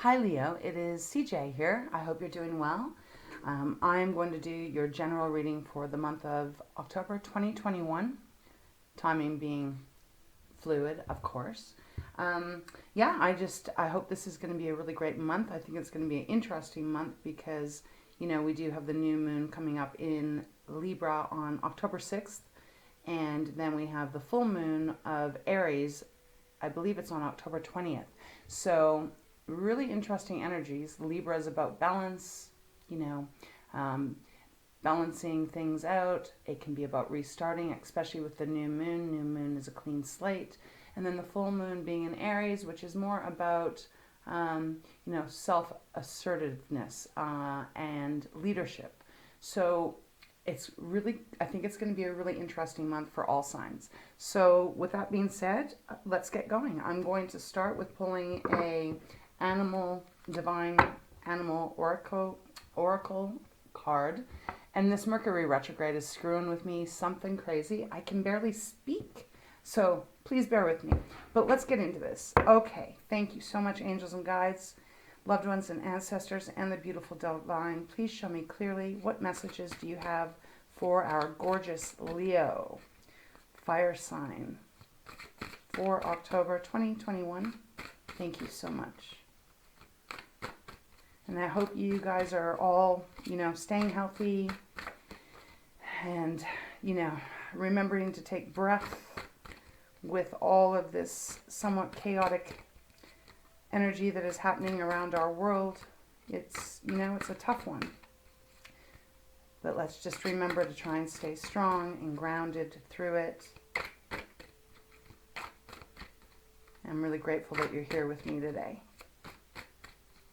Hi Leo, it is CJ here. I hope you're doing well. I'm going to do your general reading for the month of October 2021, timing being fluid, of course. I hope this is going to be a really great month. I think it's going to be an interesting month because, we do have the new moon coming up in Libra on October 6th, and then we have the full moon of Aries, I believe it's on October 20th. So really interesting energies. Libra is about balance, balancing things out. It can be about restarting, especially with the new moon. New moon is a clean slate. And then the full moon being in Aries, which is more about, self-assertiveness and leadership. So I think it's going to be a really interesting month for all signs. So with that being said, let's get going. I'm going to start with pulling a divine animal oracle card, and this Mercury retrograde is screwing with me something crazy. I can barely speak, so please bear with me, but let's get into this. Okay, thank you so much, angels and guides, loved ones and ancestors, and the beautiful divine. Please show me clearly, what messages do you have for our gorgeous Leo fire sign for October 2021? Thank you so much. And I hope you guys are all, staying healthy and, remembering to take breath with all of this somewhat chaotic energy that is happening around our world. It's a tough one. But let's just remember to try and stay strong and grounded through it. I'm really grateful that you're here with me today.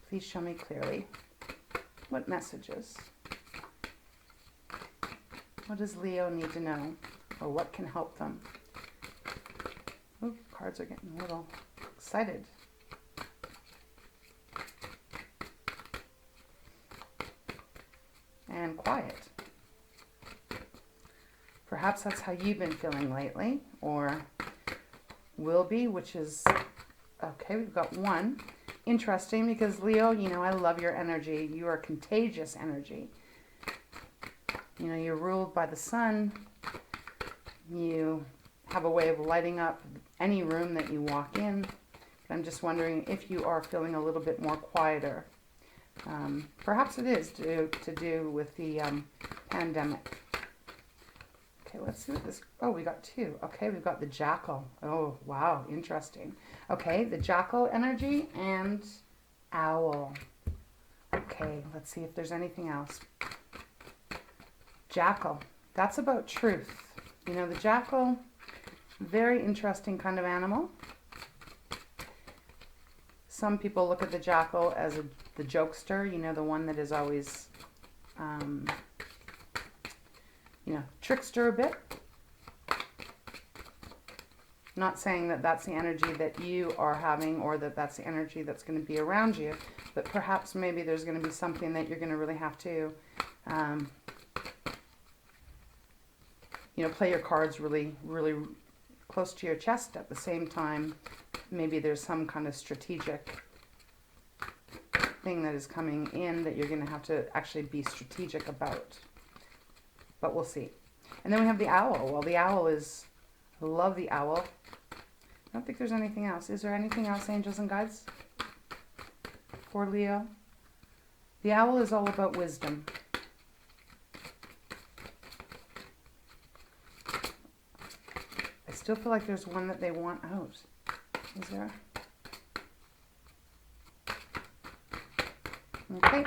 Please show me clearly, what messages? What does Leo need to know, or what can help them? Ooh, cards are getting a little excited. And quiet. Perhaps that's how you've been feeling lately, or will be, which is, okay, we've got one. Interesting, because Leo, I love your energy. You are contagious energy. You're ruled by the sun. You have a way of lighting up any room that you walk in. I'm just wondering if you are feeling a little bit more quieter. Perhaps it is to do with the pandemic. Okay, let's see what this... Oh, we got two. Okay, we've got the Jackal. Oh, wow, interesting. Okay, the Jackal energy and Owl. Okay, let's see if there's anything else. Jackal. That's about truth. The Jackal, very interesting kind of animal. Some people look at the Jackal as the jokester, the one that is always... trickster a bit. Not saying that that's the energy that you are having, or that that's the energy that's going to be around you, but perhaps maybe there's going to be something that you're going to really have to, play your cards really, really close to your chest. At the same time, maybe there's some kind of strategic thing that is coming in that you're going to have to actually be strategic about. But we'll see. And then we have the Owl. Well, the Owl is... I love the Owl. I don't think there's anything else. Is there anything else, angels and guides, for Leo? The Owl is all about wisdom. I still feel like there's one that they want out. Is there? Okay.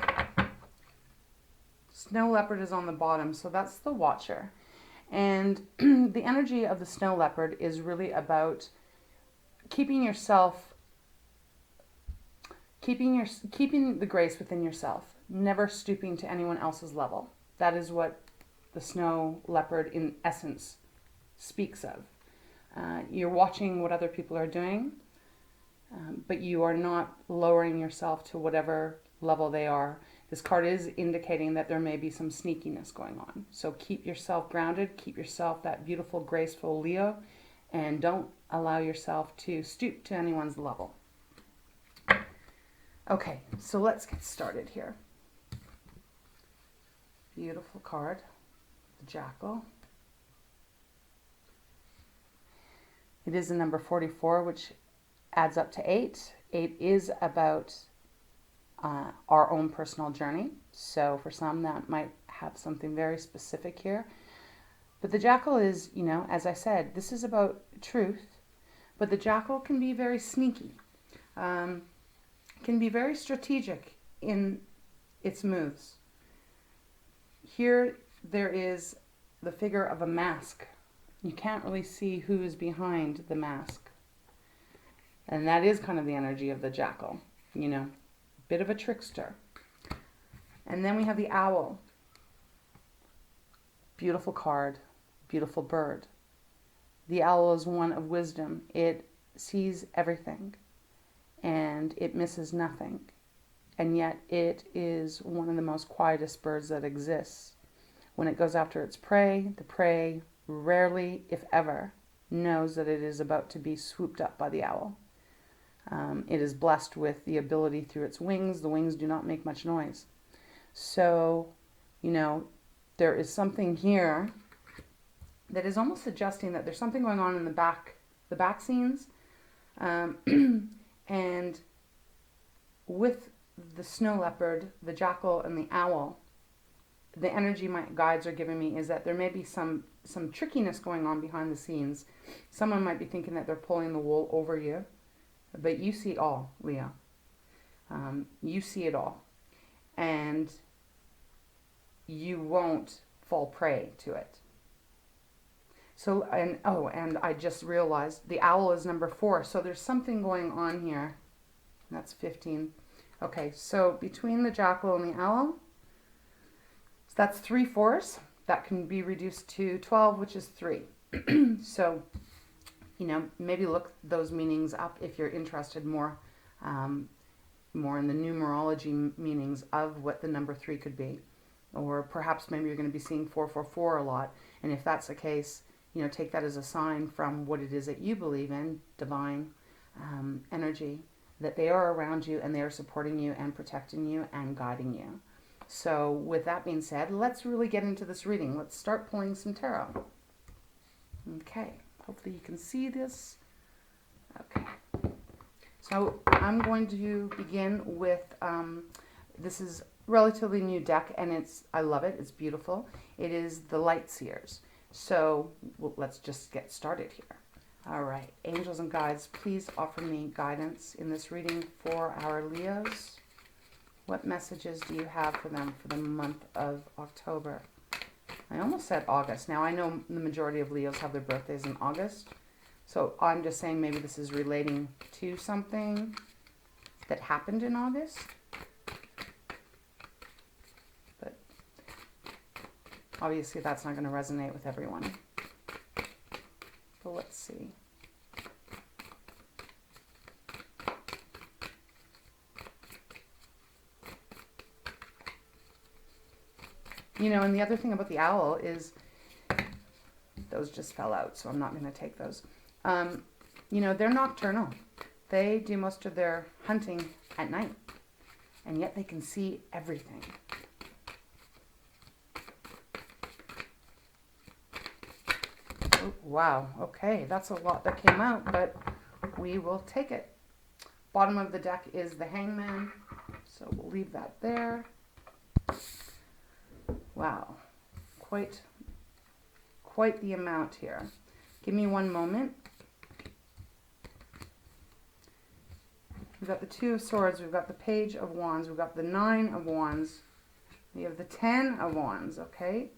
Snow leopard is on the bottom, so that's the Watcher. And the energy of the snow leopard is really about keeping the grace within yourself, never stooping to anyone else's level. That is what the snow leopard in essence speaks of. You're watching what other people are doing, but you are not lowering yourself to whatever level they are. This card is indicating that there may be some sneakiness going on. So keep yourself grounded, keep yourself that beautiful, graceful Leo, and don't allow yourself to stoop to anyone's level. Okay, so let's get started here. Beautiful card, the Jackal. It is the number 44, which adds up to 8. 8 is about our own personal journey. So for some, that might have something very specific here. But the Jackal is, you know, as I said, this is about truth. But the Jackal can be very sneaky, can be very strategic in its moves. Here there is the figure of a mask. You can't really see who is behind the mask. And that is kind of the energy of the Jackal, you know, bit of a trickster. And then we have the Owl. Beautiful card, beautiful bird. The owl is one of wisdom. It sees everything and it misses nothing. And yet it is one of the most quietest birds that exists. When it goes after its prey, the prey rarely, if ever, knows that it is about to be swooped up by the owl. It is blessed with the ability through its wings. The wings do not make much noise. So, you know, there is something here that is almost suggesting that there's something going on in the back scenes. And with the snow leopard, the Jackal, and the owl, the energy my guides are giving me is that there may be some trickiness going on behind the scenes. Someone might be thinking that they're pulling the wool over you, but you see all, Leo. You see it all. And you won't fall prey to it. So, and I just realized the owl is number 4. So there's something going on here. That's 15. Okay, so between the Jackal and the owl, so that's 3 fours. That can be reduced to 12, which is 3. So, you know, maybe look those meanings up if you're interested more in the numerology meanings of what the number 3 could be. Or perhaps maybe you're going to be seeing 444 a lot. And if that's the case, you know, take that as a sign from what it is that you believe in, divine energy, that they are around you and they are supporting you and protecting you and guiding you. So with that being said, let's really get into this reading. Let's start pulling some tarot. Okay, hopefully you can see this. Okay, so I'm going to begin with, this is relatively new deck and I love it, it's beautiful. It is the Light Seers. So let's just get started here. All right, angels and guides, please offer me guidance in this reading for our Leos. What messages do you have for them for the month of October? I almost said August. Now, I know the majority of Leos have their birthdays in August. So I'm just saying maybe this is relating to something that happened in August. But obviously that's not going to resonate with everyone. But let's see. You know, and the other thing about the owl is, those just fell out, so I'm not going to take those. You know, they're nocturnal. They do most of their hunting at night, and yet they can see everything. Oh, wow, okay, that's a lot that came out, but we will take it. Bottom of the deck is the Hangman, so we'll leave that there. Wow, quite the amount here. Give me one moment. We've got the 2 of Swords, we've got the Page of Wands, we've got the 9 of Wands, we have the 10 of Wands, okay?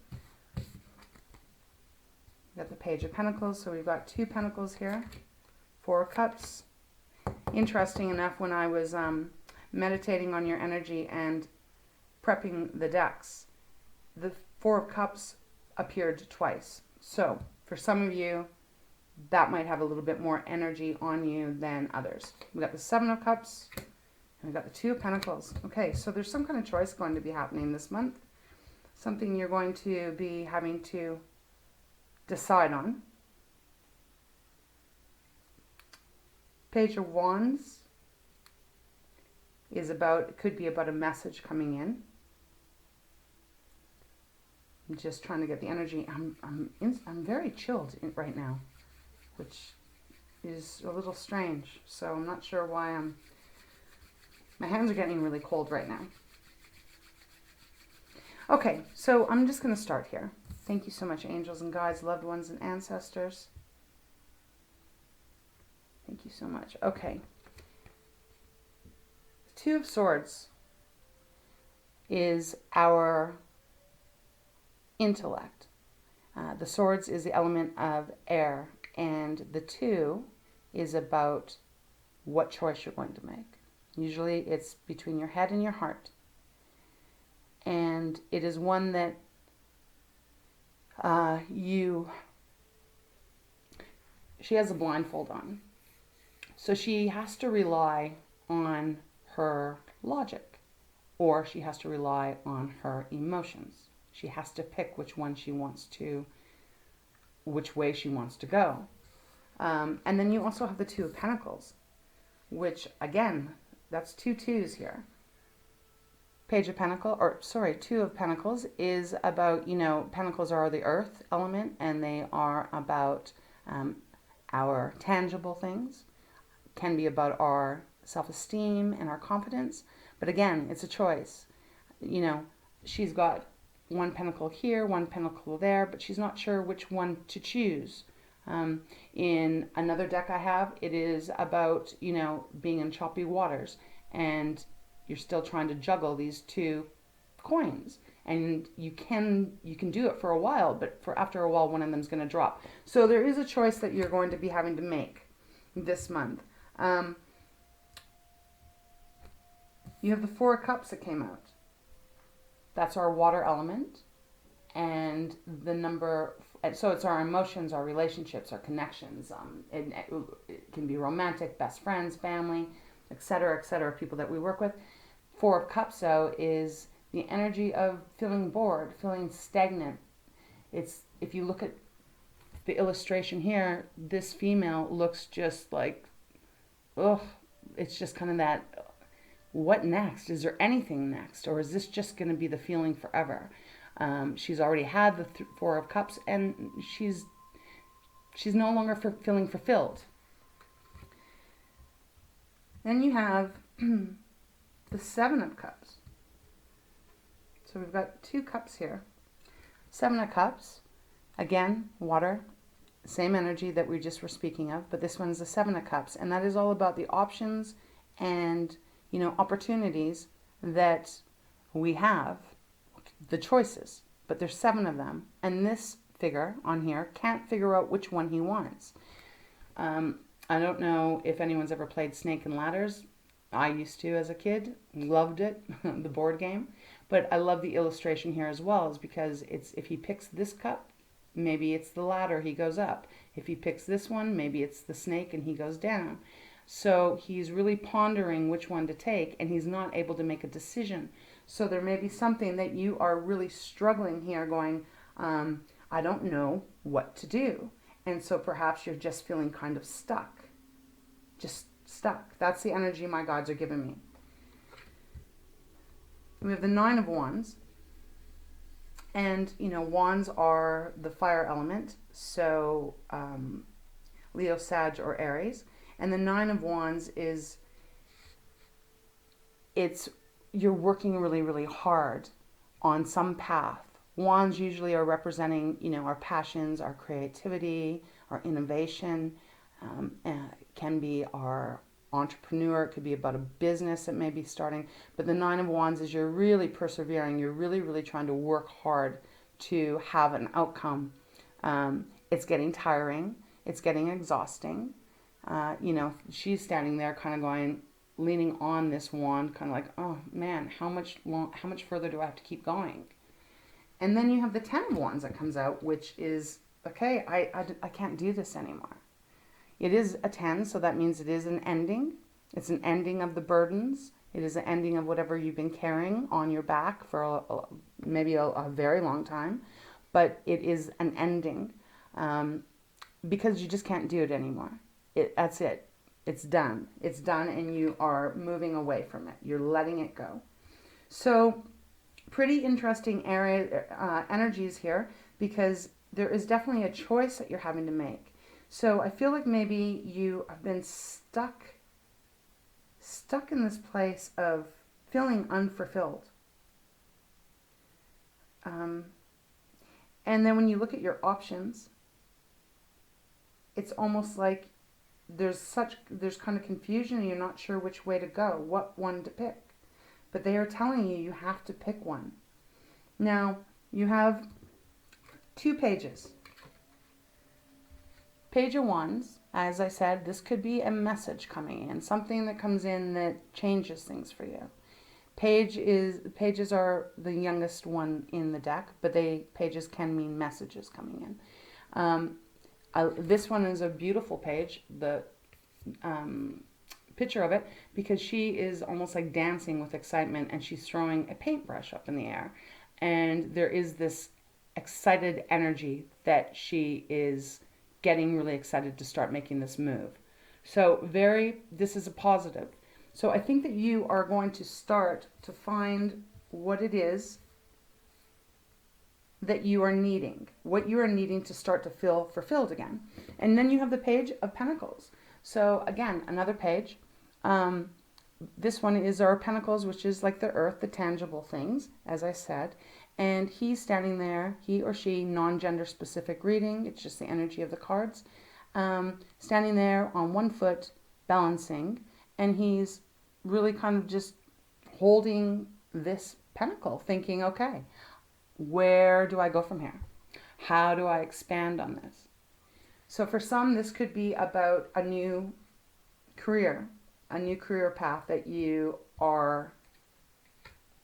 We've got the Page of Pentacles, so we've got 2 Pentacles here, 4 Cups. Interesting enough, when I was meditating on your energy and prepping the decks, the 4 of Cups appeared twice. So for some of you, that might have a little bit more energy on you than others. We got the 7 of Cups, and we got the 2 of Pentacles. Okay, so there's some kind of choice going to be happening this month. Something you're going to be having to decide on. Page of Wands is about, it could be about a message coming in. I'm just trying to get the energy. I'm very chilled right now, which is a little strange. So I'm not sure why my hands are getting really cold right now. Okay, so I'm just going to start here. Thank you so much, angels and guides, loved ones and ancestors. Thank you so much. Okay. Two of Swords is our intellect. The Swords is the element of air, and the Two is about what choice you're going to make. Usually it's between your head and your heart. And it is one that she has a blindfold on. So she has to rely on her logic, or she has to rely on her emotions. She has to pick which way she wants to go. And then you also have the Two of Pentacles, which again, that's two twos here. Two of Pentacles is about, Pentacles are the earth element, and they are about our tangible things. Can be about our self-esteem and our confidence. But again, it's a choice. She's got one pentacle here, one pentacle there, but she's not sure which one to choose. In another deck I have, it is about, being in choppy waters, and you're still trying to juggle these two coins. And you can do it for a while, but after a while, one of them is going to drop. So there is a choice that you're going to be having to make this month. You have the Four of Cups that came out. That's our water element. And the number, so it's our emotions, our relationships, our connections. It can be romantic, best friends, family, etc., people that we work with. Four of Cups, though, is the energy of feeling bored, feeling stagnant. If you look at the illustration here, this female looks just like, it's just kind of that, what next? Is there anything next? Or is this just going to be the feeling forever? She's already had the Four of Cups, and she's no longer feeling fulfilled. Then you have the Seven of Cups. So we've got two cups here. Seven of Cups, again, water, same energy that we just were speaking of, but this one's the Seven of Cups, and that is all about the options and, opportunities that we have, the choices, but there's seven of them, and this figure on here can't figure out which one he wants. I don't know if anyone's ever played Snake and Ladders. I used to as a kid, loved it, the board game, but I love the illustration here as well, is because it's, if he picks this cup, maybe it's the ladder, he goes up. If he picks this one, maybe it's the snake and he goes down. So he's really pondering which one to take, and he's not able to make a decision. So there may be something that you are really struggling here, going, I don't know what to do. And so perhaps you're just feeling kind of stuck. Just stuck. That's the energy my guides are giving me. We have the Nine of Wands. And, wands are the fire element. So Leo, Sag, or Aries. And the Nine of Wands is, you're working really, really hard on some path. Wands usually are representing, our passions, our creativity, our innovation. Can be our entrepreneur. It could be about a business that may be starting. But the Nine of Wands is you're really persevering. You're really, really trying to work hard to have an outcome. It's getting tiring. It's getting exhausting. She's standing there kind of going, leaning on this wand, kind of like, oh man, how much further do I have to keep going? And then you have the Ten of Wands that comes out, which is, okay, I can't do this anymore. It is a 10, so that means it is an ending. It's an ending of the burdens. It is an ending of whatever you've been carrying on your back for maybe a very long time. But it is an ending because you just can't do it anymore. That's it. It's done. It's done, and you are moving away from it. You're letting it go. So pretty interesting energies here, because there is definitely a choice that you're having to make. So I feel like maybe you have been stuck in this place of feeling unfulfilled. And then when you look at your options, it's almost like there's kind of confusion, and you're not sure which way to go, what one to pick. But they are telling you have to pick one. Now, you have 2 pages. Page of Wands, as I said, this could be a message coming in, something that comes in that changes things for you. Pages are the youngest one in the deck, but pages can mean messages coming in. This one is a beautiful page, the picture of it, because she is almost like dancing with excitement, and she's throwing a paintbrush up in the air. And there is this excited energy that she is getting really excited to start making this move. So this is a positive. So I think that you are going to start to find what it is that you are needing, what you are needing to start to feel fulfilled again. And then you have the Page of Pentacles. So again, another page. This one is our Pentacles, which is like the earth, the tangible things, as I said. And he's standing there, he or she, non-gender specific reading, it's just the energy of the cards, standing there on one foot, balancing, and he's really kind of just holding this pentacle, thinking, okay, where do I go from here? How do I expand on this? So for some, this could be about a new career path that you are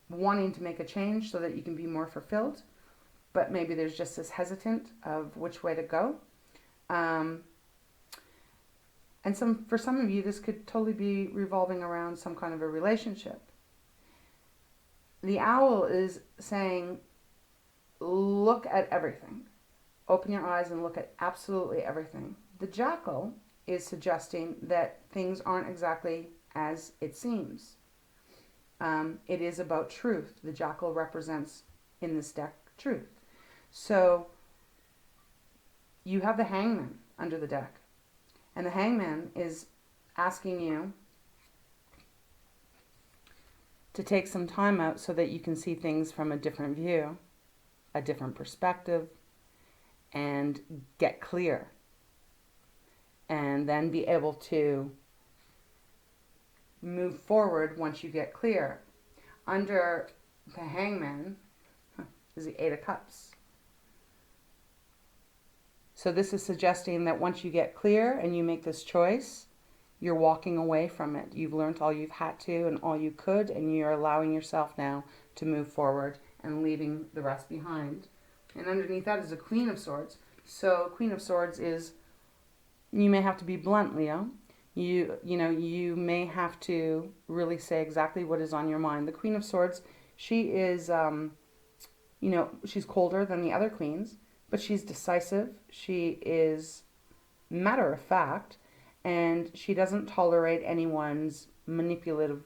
wanting to make a change so that you can be more fulfilled, but maybe there's just this hesitant of which way to go. And for some of you, this could totally be revolving around some kind of a relationship. The owl is saying, look at everything. Open your eyes and look at absolutely everything. The jackal is suggesting that things aren't exactly as it seems. It is about truth. The jackal represents, in this deck, truth. So you have the hangman under the deck. And the hangman is asking you to take some time out so that you can see things from a different view, a different perspective, and get clear. And then be able to move forward once you get clear. Under the hangman is the 8 of Cups. So this is suggesting that once you get clear and you make this choice, you're walking away from it. You've learned all you've had to and all you could, and you're allowing yourself now to move forward and leaving the rest behind. And underneath that is a Queen of Swords. So Queen of Swords is, you may have to be blunt, Leo. You may have to really say exactly what is on your mind. The Queen of Swords, she is, she's colder than the other queens, but she's decisive. She is matter of fact, and she doesn't tolerate anyone's manipulative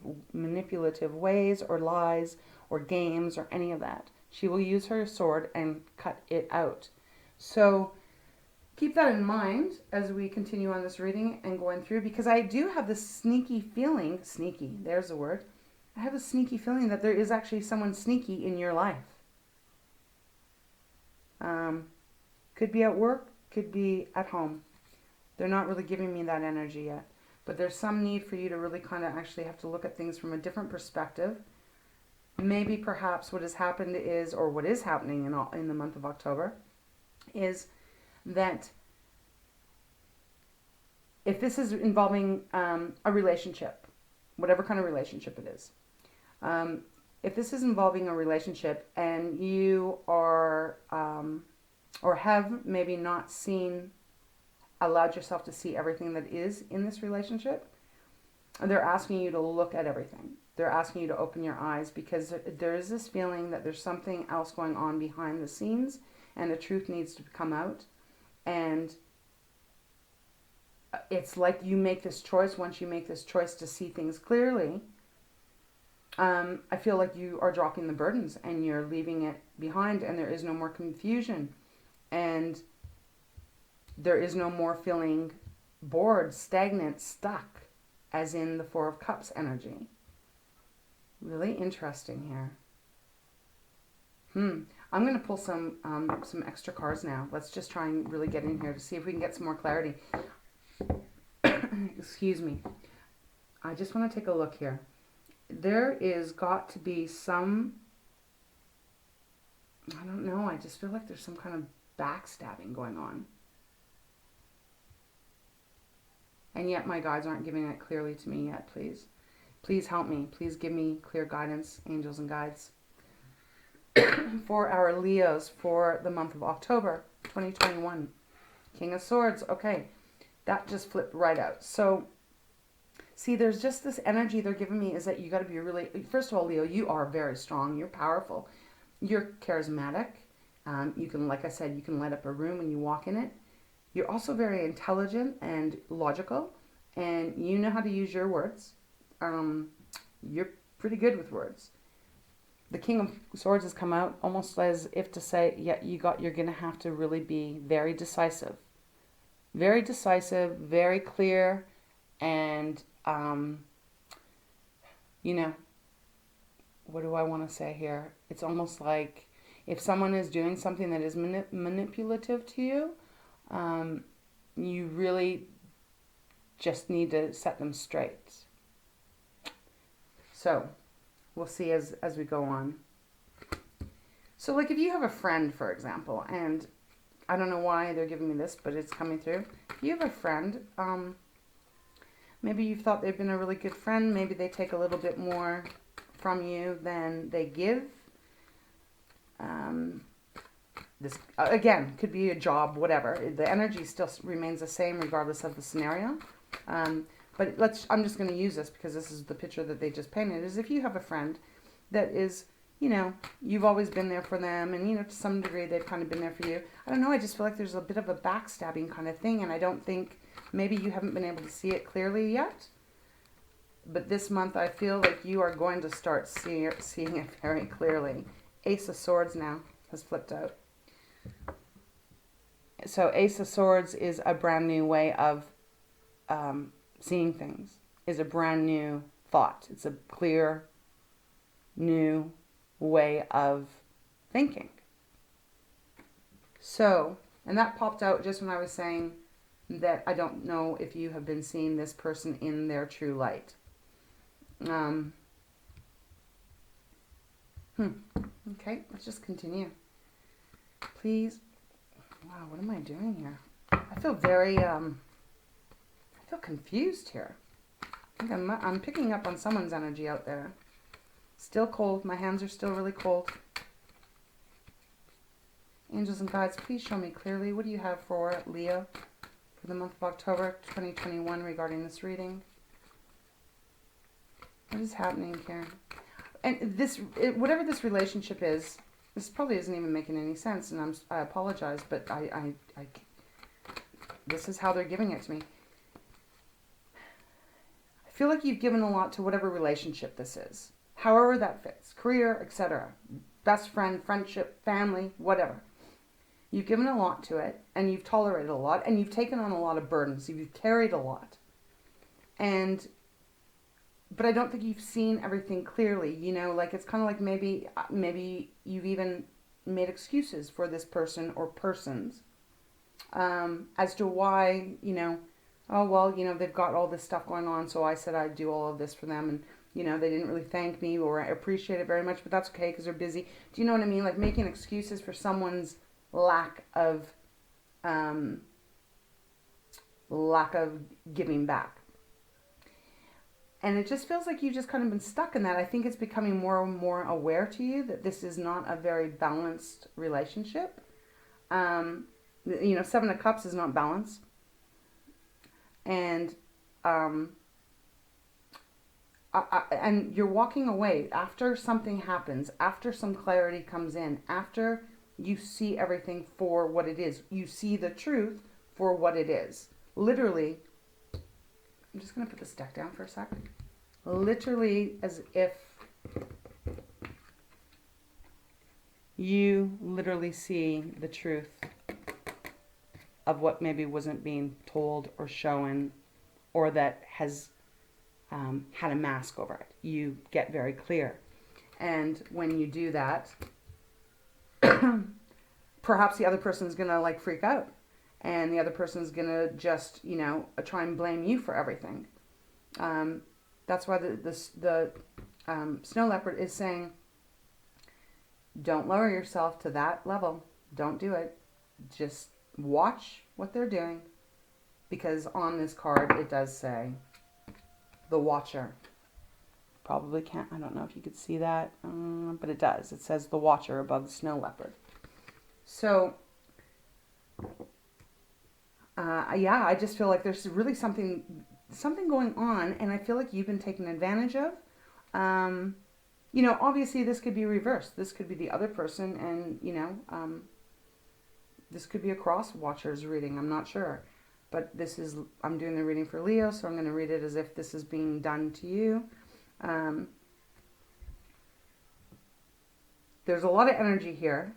ways or lies or games or any of that. She will use her sword and cut it out. So keep that in mind as we continue on this reading and going through, because I do have this sneaky feeling, there's a word. I have a sneaky feeling that there is actually someone sneaky in your life. Could be at work, could be at home. They're not really giving me that energy yet. But there's some need for you to really kind of actually have to look at things from a different perspective. Maybe perhaps what has happened is, or what is happening in the month of October, is that if this is involving a relationship, whatever kind of relationship it is, if this is involving a relationship and you are, or have maybe not allowed yourself to see everything that is in this relationship, they're asking you to look at everything. They're asking you to open your eyes, because there is this feeling that there's something else going on behind the scenes, and the truth needs to come out. And it's like you make this choice. Once you make this choice to see things clearly, I feel like you are dropping the burdens and you're leaving it behind, and there is no more confusion, and there is no more feeling bored, stagnant, stuck, as in the Four of Cups energy. Really interesting here. I'm going to pull some extra cards now. Let's just try and really get in here to see if we can get some more clarity. Excuse me. I just want to take a look here. There is got to be some, I don't know, I just feel like there's some kind of backstabbing going on. And yet my guides aren't giving it clearly to me yet, please. Please help me. Please give me clear guidance, angels and guides. For our Leos for the month of October 2021. King of Swords. Okay, that just flipped right out. So, see, there's just this energy they're giving me is that you got to be really... First of all, Leo, you are very strong. You're powerful. You're charismatic. You can, like I said, you can light up a room when you walk in it. You're also very intelligent and logical, and you know how to use your words. You're pretty good with words. The King of Swords has come out almost as if to say, yeah, you're going to have to really be very decisive. Very decisive, very clear, and, you know, what do I want to say here? It's almost like if someone is doing something that is manipulative to you, you really just need to set them straight. So, we'll see as we go on. So, like, if you have a friend, for example, and I don't know why they're giving me this, but it's coming through. If you have a friend, maybe you've thought they've been a really good friend. Maybe they take a little bit more from you than they give. This, again, could be a job, whatever. The energy still remains the same regardless of the scenario. But I'm just going to use this because this is the picture that they just painted, is if you have a friend that is, you know, you've always been there for them, and, you know, to some degree they've kind of been there for you. I don't know, I just feel like there's a bit of a backstabbing kind of thing, and I don't think, maybe you haven't been able to see it clearly yet. But this month I feel like you are going to start seeing it very clearly. Ace of Swords now has flipped out. So Ace of Swords is a brand new way of seeing things, is a brand new thought. It's a clear, new way of thinking. So, and that popped out just when I was saying that I don't know if you have been seeing this person in their true light. Okay, let's just continue. Please. Wow, what am I doing here? I feel very, I feel confused here. I think I'm picking up on someone's energy out there. Still cold. My hands are still really cold. Angels and guides, please show me clearly. What do you have for Leo for the month of October 2021 regarding this reading? What is happening here? And this, whatever this relationship is, this probably isn't even making any sense, and I apologize, but I this is how they're giving it to me. I feel like you've given a lot to whatever relationship this is, however that fits, career, etc., best friend, friendship, family, whatever. You've given a lot to it, and you've tolerated a lot, and you've taken on a lot of burdens. You've carried a lot, but I don't think you've seen everything clearly. You know, like it's kind of like maybe you've even made excuses for this person or persons as to why, you know, oh, well, you know, they've got all this stuff going on, so I said I'd do all of this for them, and, you know, they didn't really thank me or appreciate it very much, but that's okay because they're busy. Do you know what I mean? Like making excuses for someone's lack of giving back. And it just feels like you've just kind of been stuck in that. I think it's becoming more and more aware to you that this is not a very balanced relationship. You know, Seven of Cups is not balanced. And and you're walking away after something happens, after some clarity comes in, after you see everything for what it is. You see the truth for what it is. Literally, I'm just going to put this deck down for a sec. Literally as if you literally see the truth of what maybe wasn't being told or shown, or that has had a mask over it. You get very clear. And when you do that, perhaps the other person's going to like freak out. And the other person's going to just, you know, try and blame you for everything. That's why the snow leopard is saying, don't lower yourself to that level. Don't do it. Just watch what they're doing. Because on this card, it does say the Watcher. Probably can't, I don't know if you could see that, but it does. It says the Watcher above the snow leopard. So, yeah, I just feel like there's really something going on, and I feel like you've been taken advantage of. You know, obviously this could be reversed. This could be the other person, and, you know, this could be a cross watcher's reading. I'm not sure. But this is, I'm doing the reading for Leo, so I'm going to read it as if this is being done to you. There's a lot of energy here.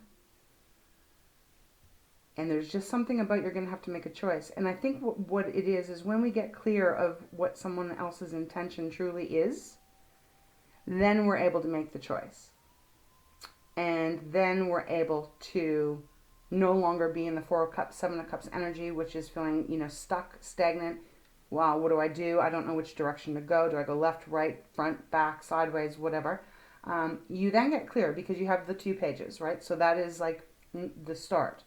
And there's just something about you're going to have to make a choice. And I think what it is when we get clear of what someone else's intention truly is, then we're able to make the choice. And then we're able to no longer be in the Four of Cups, Seven of Cups energy, which is feeling, you know, stuck, stagnant. Wow, what do? I don't know which direction to go. Do I go left, right, front, back, sideways, whatever? You then get clear because you have the 2 pages, right? So that is like the start.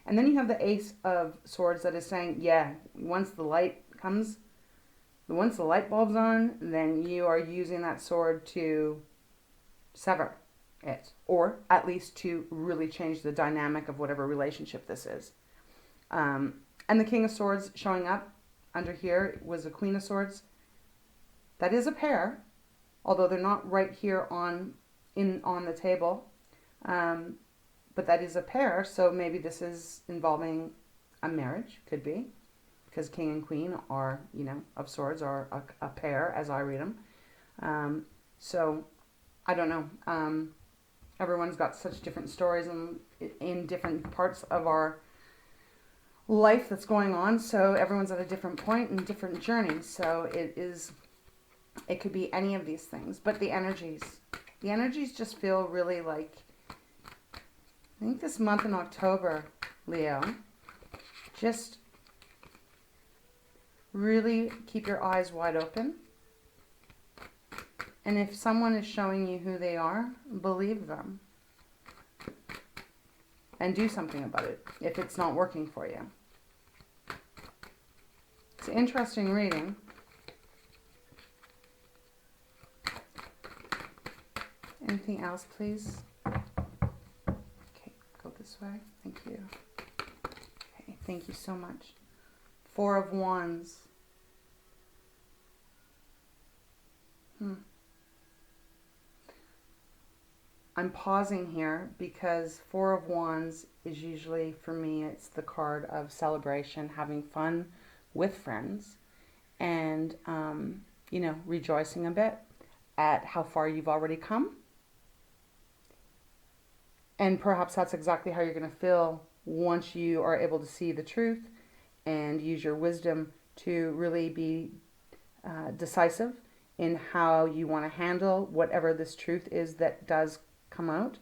And then you have the Ace of Swords that is saying, yeah, once the light comes, once the light bulb's on, then you are using that sword to sever it. Or at least to really change the dynamic of whatever relationship this is. And the King of Swords showing up under here was a Queen of Swords. That is a pair, although they're not right here on the table. But that is a pair, so maybe this is involving a marriage, could be. Because King and Queen are, you know, of Swords are a pair, as I read them. So, I don't know. Everyone's got such different stories in different parts of our life that's going on. So, everyone's at a different point and different journeys. So, it could be any of these things. But the energies just feel really like, I think this month in October, Leo, just really keep your eyes wide open. And if someone is showing you who they are, believe them. And do something about it if it's not working for you. It's an interesting reading. Anything else, please? This way. Thank you. Okay, thank you so much. 4 of Wands. I'm pausing here because 4 of Wands is usually, for me, it's the card of celebration, having fun with friends, and, you know, rejoicing a bit at how far you've already come. And perhaps that's exactly how you're going to feel once you are able to see the truth and use your wisdom to really be decisive in how you want to handle whatever this truth is that does come out.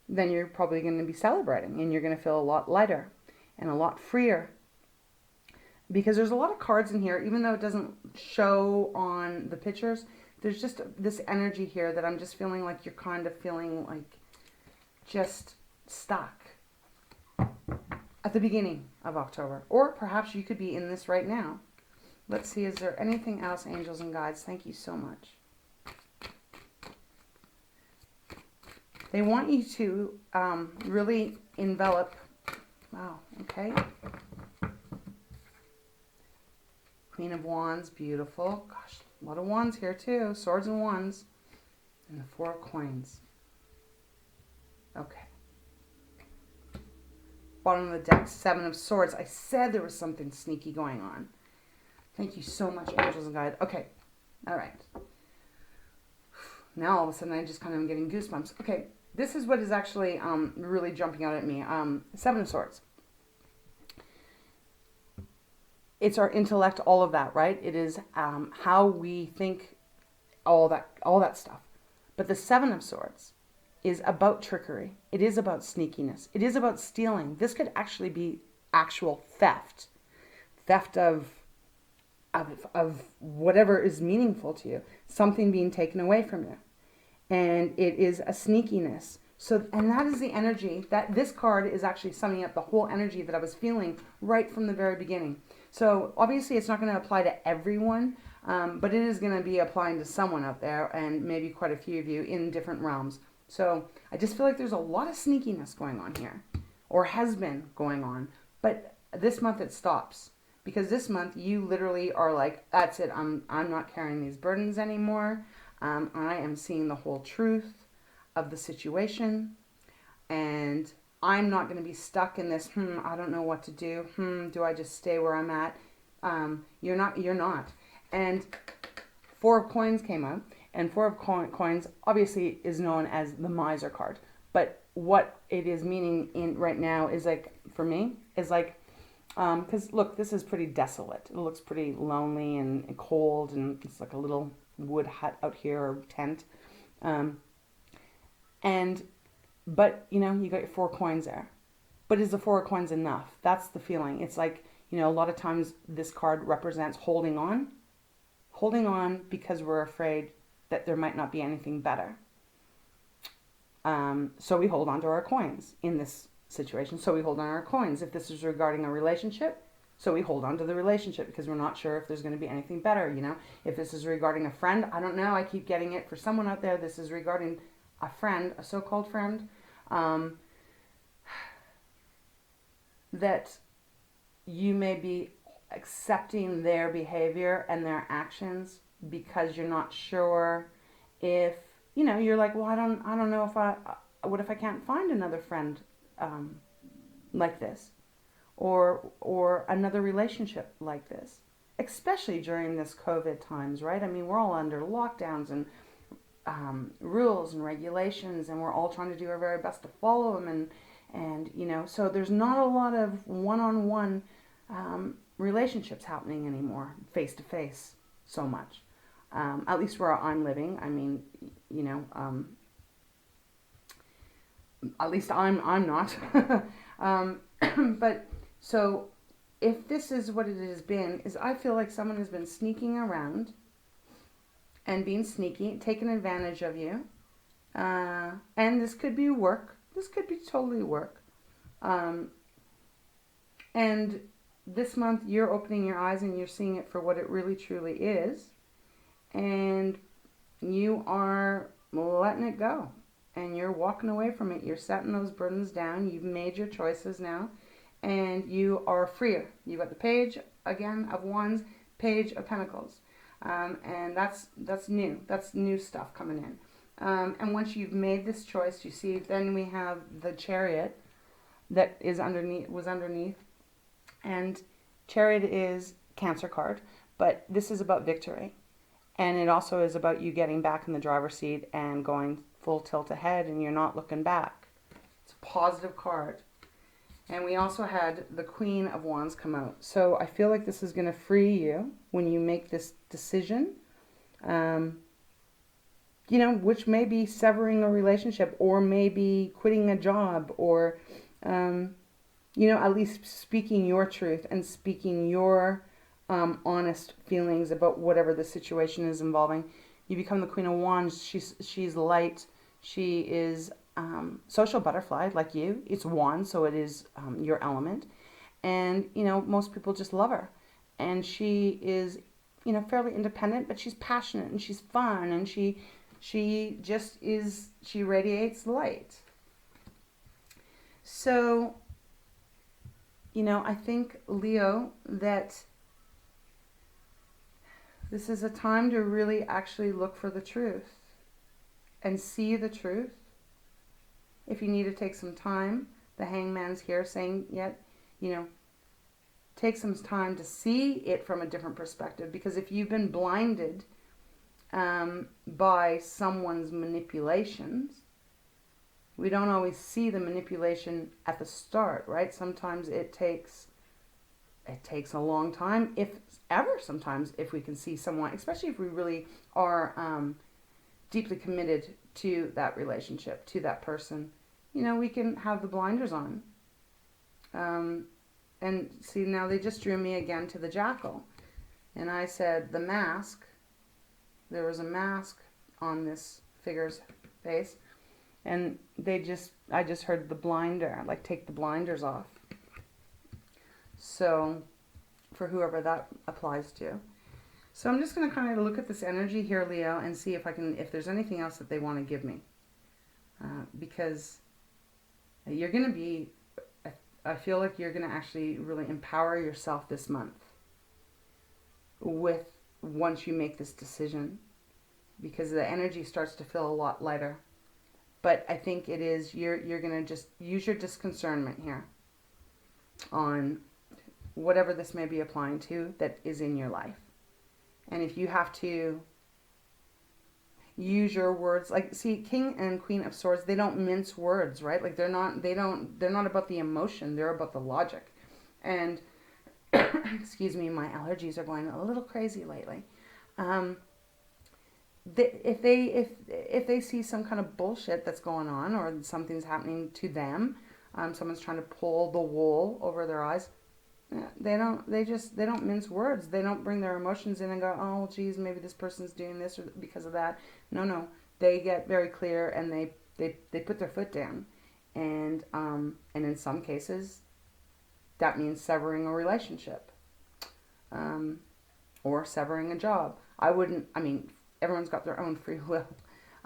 Then you're probably going to be celebrating and you're going to feel a lot lighter and a lot freer. Because there's a lot of cards in here, even though it doesn't show on the pictures, there's just this energy here that I'm just feeling like you're kind of feeling like just stuck at the beginning of October. Or perhaps you could be in this right now. Let's see, is there anything else, angels and guides? Thank you so much. They want you to really envelop. Wow, okay. Queen of Wands, beautiful. Gosh, a lot of wands here too. Swords and wands. And the 4 of Coins. Okay. Bottom of the deck, 7 of Swords. I said there was something sneaky going on. Thank you so much, angels and guides. Okay. All right. Now all of a sudden I just kind of am getting goosebumps. Okay. This is what is actually really jumping out at me. Seven of Swords. It's our intellect, all of that, right? It is how we think, all that stuff. But the Seven of Swords is about trickery. It is about sneakiness. It is about stealing. This could actually be actual theft. Theft of whatever is meaningful to you. Something being taken away from you. And it is a sneakiness. So, and that is the energy, that this card is actually summing up the whole energy that I was feeling right from the very beginning. So obviously it's not going to apply to everyone, but it is going to be applying to someone out there, and maybe quite a few of you in different realms. So I just feel like there's a lot of sneakiness going on here, or has been going on. But this month it stops, because this month you literally are like, that's it. I'm not carrying these burdens anymore. I am seeing the whole truth of the situation, and I'm not going to be stuck in this, I don't know what to do. Do I just stay where I'm at? You're not. And Four of Coins came up, and Four of Coins obviously is known as the Miser card. But what it is meaning in right now is like, for me, is like, because look, this is pretty desolate. It looks pretty lonely and cold, and it's like a little wood hut out here, or tent. But, you know, you got your 4 coins there. But is the 4 of Coins enough? That's the feeling. It's like, you know, a lot of times this card represents holding on. Holding on because we're afraid that there might not be anything better. So we hold on to our coins in this situation. So we hold on our coins. If this is regarding a relationship, so we hold on to the relationship because we're not sure if there's going to be anything better, you know. If this is regarding a friend, I don't know. I keep getting it for someone out there. This is regarding a friend, a so-called friend, that you may be accepting their behavior and their actions because you're not sure if, you know, you're like, well, I don't know if what if I can't find another friend like this, or another relationship like this, especially during this COVID times, right? I mean, we're all under lockdowns and rules and regulations, and we're all trying to do our very best to follow them, and you know, so there's not a lot of one-on-one relationships happening anymore, face to face, so much. At least where I'm living. I mean, you know, at least I'm not. But so if this is what it has been, is I feel like someone has been sneaking around and being sneaky, taking advantage of you. And this could be work. This could be totally work. And this month you're opening your eyes and you're seeing it for what it really truly is. And you are letting it go. And you're walking away from it. You're setting those burdens down. You've made your choices now. And you are freer. You've got the Page, again, of Wands, Page of Pentacles. And that's new. That's new stuff coming in. And once you've made this choice, you see, then we have the Chariot that is was underneath. And Chariot is Cancer card, but this is about victory. And it also is about you getting back in the driver's seat and going full tilt ahead, and you're not looking back. It's a positive card. And we also had the Queen of Wands come out. So I feel like this is going to free you when you make this decision. You know, which may be severing a relationship, or maybe quitting a job, or, you know, at least speaking your truth and speaking your honest feelings about whatever the situation is involving. You become the Queen of Wands. She's light. She is social butterfly like you. It's Wands, so it is your element. And, you know, most people just love her. And she is, you know, fairly independent, but she's passionate and she's fun, and she just is, she radiates light. So, you know, I think, Leo, that this is a time to really actually look for the truth and see the truth. If you need to take some time, the Hangman's here saying, yet, you know, take some time to see it from a different perspective. Because if you've been blinded by someone's manipulations, we don't always see the manipulation at the start, right? Sometimes it takes a long time, if ever sometimes, if we can see someone, especially if we really are deeply committed to that relationship, to that person. You know, we can have the blinders on. And see, now they just drew me again to the Jackal. And I said, the mask, there was a mask on this figure's face. And I just heard the blinder, like take the blinders off. So, for whoever that applies to. So I'm just going to kind of look at this energy here, Leo, and see if there's anything else that they want to give me. Because you're going to be, I feel like you're going to actually really empower yourself this month once you make this decision. Because the energy starts to feel a lot lighter. But I think it is, you're going to just use your discernment here on whatever this may be applying to that is in your life. And if you have to use your words, like, see, King and Queen of Swords, they don't mince words, right? Like, they're not about the emotion, they're about the logic. And excuse me, my allergies are going a little crazy lately. If they see some kind of bullshit that's going on, or something's happening to them, someone's trying to pull the wool over their eyes, they don't mince words. They don't bring their emotions in and go, oh geez, maybe this person's doing this or because of that. No, they get very clear, and they put their foot down, and in some cases that means severing a relationship, or severing a job. Everyone's got their own free will.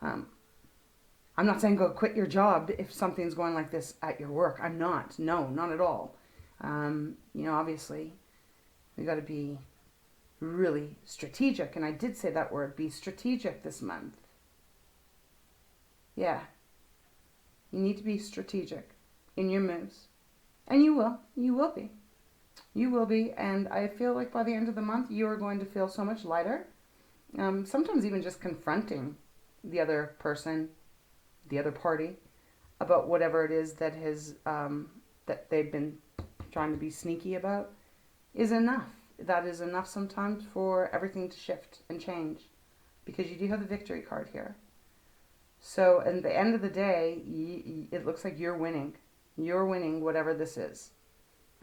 I'm not saying go quit your job if something's going like this at your work. I'm not. No, not at all. Obviously, we got to be really strategic. And I did say that word, be strategic this month. Yeah. You need to be strategic in your moves. And you will. You will be. You will be. And I feel like by the end of the month, you are going to feel so much lighter. Sometimes even just confronting the other person, the other party, about whatever it is that that they've been trying to be sneaky about is enough. That is enough sometimes for everything to shift and change, because you do have the victory card here. So at the end of the day, it looks like you're winning. You're winning whatever this is.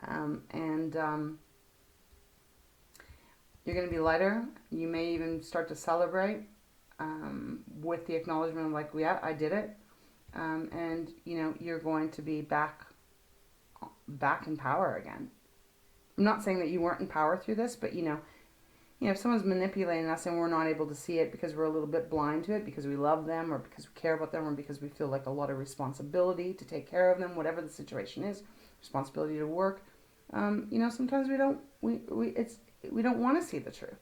You're going to be lighter. You may even start to celebrate with the acknowledgement of like, yeah, I did it. And you're going to be back in power again. I'm not saying that you weren't in power through this, but if someone's manipulating us and we're not able to see it because we're a little bit blind to it, because we love them or because we care about them or because we feel like a lot of responsibility to take care of them, whatever the situation is, responsibility to work. Sometimes we don't want to see the truth.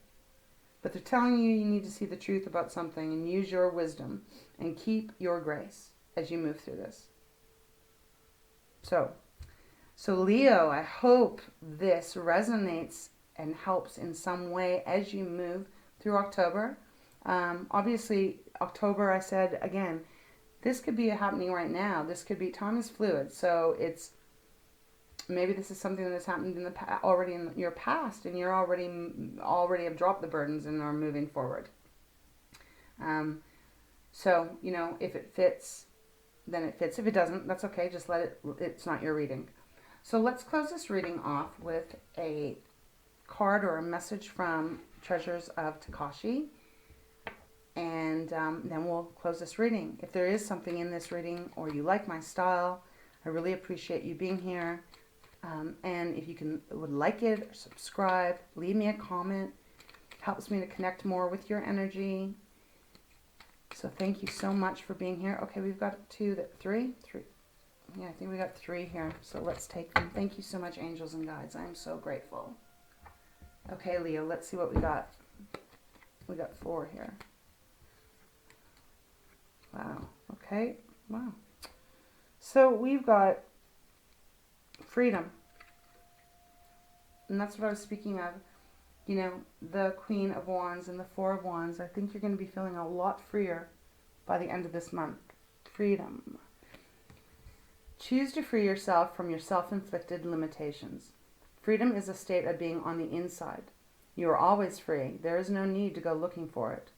But they're telling you need to see the truth about something, and use your wisdom and keep your grace as you move through this. So Leo, I hope this resonates and helps in some way as you move through October. Obviously, October, I said, again, this could be happening right now. This could be, time is fluid. So maybe this is something that's happened already in your past, and you're already have dropped the burdens and are moving forward. If it fits, then it fits. If it doesn't, that's okay. Just let it. It's not your reading. So let's close this reading off with a card or a message from Treasures of Tikashi, and then we'll close this reading. If there is something in this reading, or you like my style, I really appreciate you being here. And if you would like it, or subscribe, leave me a comment. It helps me to connect more with your energy. So thank you so much for being here. Okay, we've got three. Yeah, I think we got 3 here. So let's take them. Thank you so much, angels and guides. I am so grateful. Okay, Leo, let's see what we got. We got 4 here. Wow. Okay. Wow. So we've got freedom. And that's what I was speaking of. You know, the Queen of Wands and the Four of Wands. I think you're going to be feeling a lot freer by the end of this month. Freedom. Choose to free yourself from your self-inflicted limitations. Freedom is a state of being on the inside. You are always free. There is no need to go looking for it.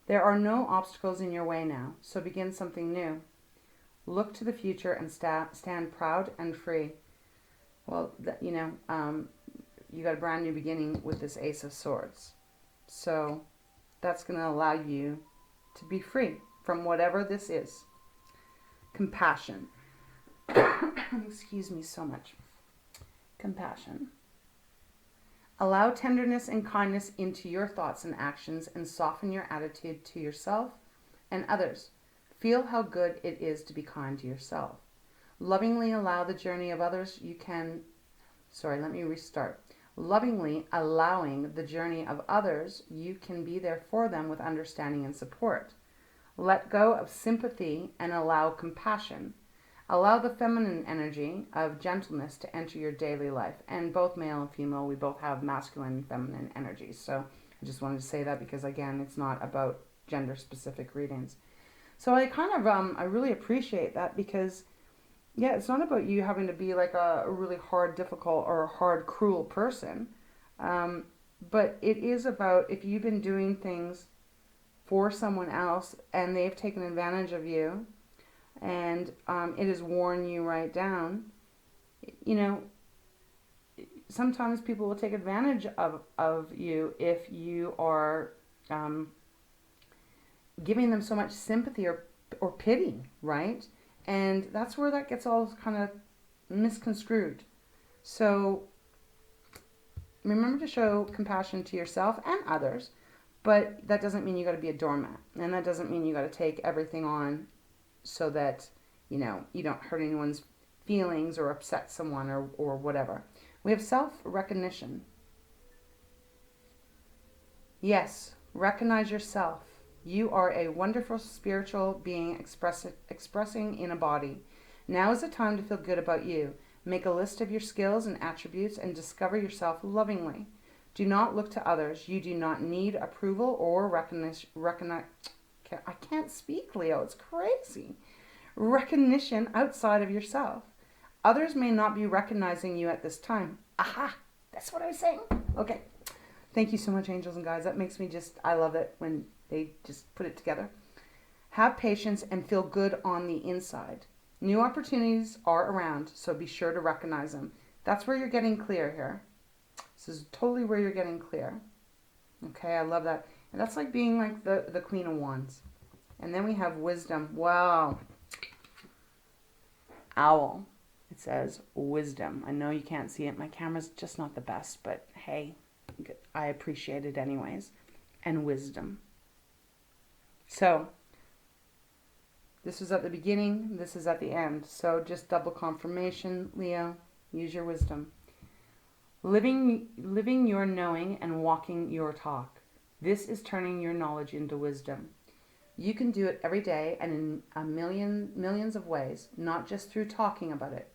There are no obstacles in your way now, so begin something new. Look to the future and stand proud and free. Well, you got a brand new beginning with this Ace of Swords. So that's going to allow you to be free from whatever this is. Compassion. Excuse me so much. Compassion. Allow tenderness and kindness into your thoughts and actions and soften your attitude to yourself and others. Feel how good it is to be kind to yourself. Lovingly allow the journey of others you can... Lovingly allowing the journey of others, you can be there for them with understanding and support. Let go of sympathy and allow compassion. Allow the feminine energy of gentleness to enter your daily life. And both male and female, we both have masculine and feminine energies. So I just wanted to say that because, again, it's not about gender-specific readings. So I I really appreciate that because, yeah, it's not about you having to be like a really hard, difficult, or a hard, cruel person. But it is about if you've been doing things for someone else and they've taken advantage of you, and it has worn you right down, you know, sometimes people will take advantage of you if you are giving them so much sympathy or pity, right? And that's where that gets all kind of misconstrued. So remember to show compassion to yourself and others, but that doesn't mean you got to be a doormat. And that doesn't mean you got to take everything on so that, you know, you don't hurt anyone's feelings or upset someone or whatever. We have self-recognition. Yes, recognize yourself. You are a wonderful spiritual being expressing in a body. Now is the time to feel good about you. Make a list of your skills and attributes and discover yourself lovingly. Do not look to others. You do not need approval or recognition. I can't speak, Leo. It's crazy. Recognition outside of yourself. Others may not be recognizing you at this time. Aha! That's what I was saying. Okay. Thank you so much, angels and guides. That makes me I love it when they just put it together. Have patience and feel good on the inside. New opportunities are around, so be sure to recognize them. That's where you're getting clear here. This is totally where you're getting clear. Okay, I love that. And that's like being like the Queen of Wands. And then we have wisdom. Wow. Owl. It says wisdom. I know you can't see it. My camera's just not the best, but hey, I appreciate it anyways. And wisdom. So, this was at the beginning. This is at the end. So just double confirmation, Leo. Use your wisdom. Living your knowing and walking your talk. This is turning your knowledge into wisdom. You can do it every day and in millions of ways, not just through talking about it.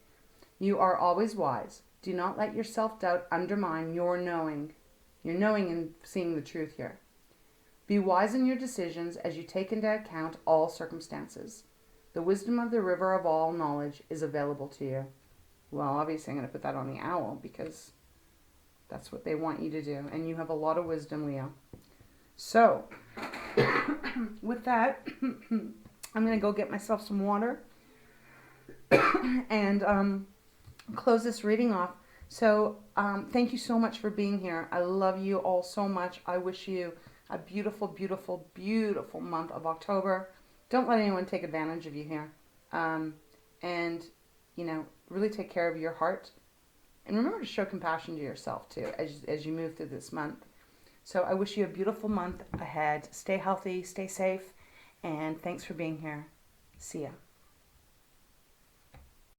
You are always wise. Do not let your self-doubt undermine your knowing and seeing the truth here. Be wise in your decisions as you take into account all circumstances. The wisdom of the river of all knowledge is available to you. Well, obviously I'm going to put that on the owl because that's what they want you to do. And you have a lot of wisdom, Leo. So, with that, I'm going to go get myself some water and close this reading off. So, thank you so much for being here. I love you all so much. I wish you a beautiful, beautiful, beautiful month of October. Don't let anyone take advantage of you here. And, you know, really take care of your heart. And remember to show compassion to yourself, too, as you move through this month. So I wish you a beautiful month ahead. Stay healthy, stay safe, and thanks for being here. See ya.